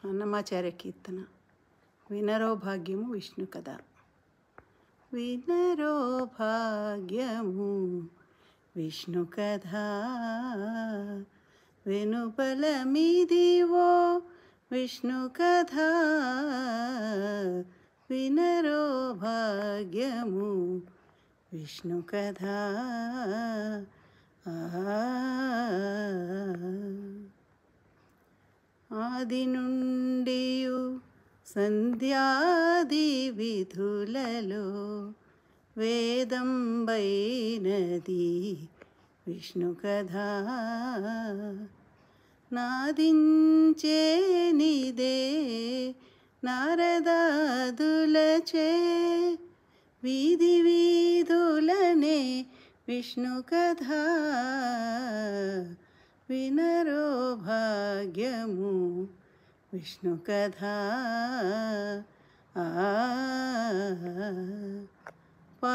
అన్నమాచార్య కీర్తన. వినరో భాగ్యము విష్ణు కథ. వినరో భాగ్యము విష్ణు కథ, వెనుబలమిదివో విష్ణు కథ. వినరో భాగ్యము విష్ణు కథ. ఆది నుండియు సంధ్యాది విధులలో వేదంబైనది విష్ణు కథ. నాదించేనిదే నారదాదులచే వీధి వీధులనే విష్ణు కథ. వినరో భాగ్యము విష్ణు కథ. ప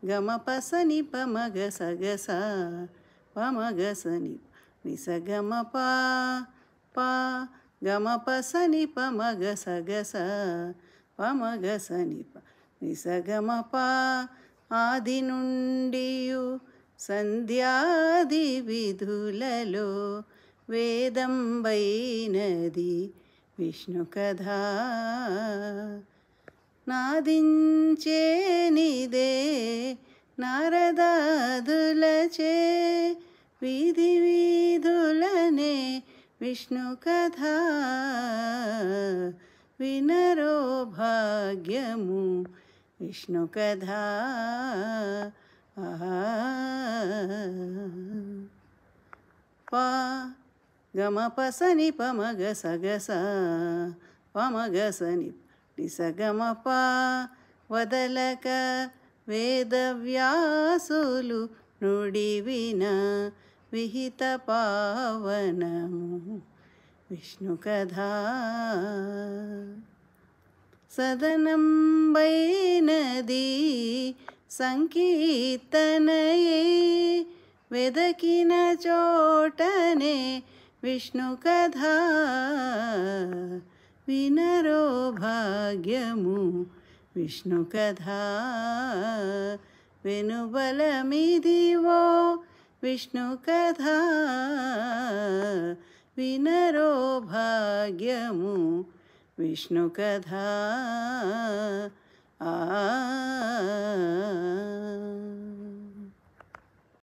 గమ పసని పమగ సగస పమగ సని నిసగమ ప గమ పసని పమగ సగస పమగ సని నిసగమ ప. ఆది నుండియు సంధ్యాది విధులలో వేదంబైనది విష్ణు కథ. నాదించేనిదే నారదాదులచే వీధి వీధులనే విష్ణు కథ. వినరో భాగ్యము విష్ణు కథ. ప గమ పసని పమగ సగస పమగ సని నిసగమ ప. వదలక వేదవ్యాసులు నుడివిన విహిత పావనము విష్ణు కథ. సదనంబైనది సంకీర్తనయే వెదకిన చోటనే విష్ణు కథ. వినరో భాగ్యము విష్ణు కథ. వెనుబలమిదివో విష్ణు కథ. వినరో భాగ్యము విష్ణు కథ. ఆ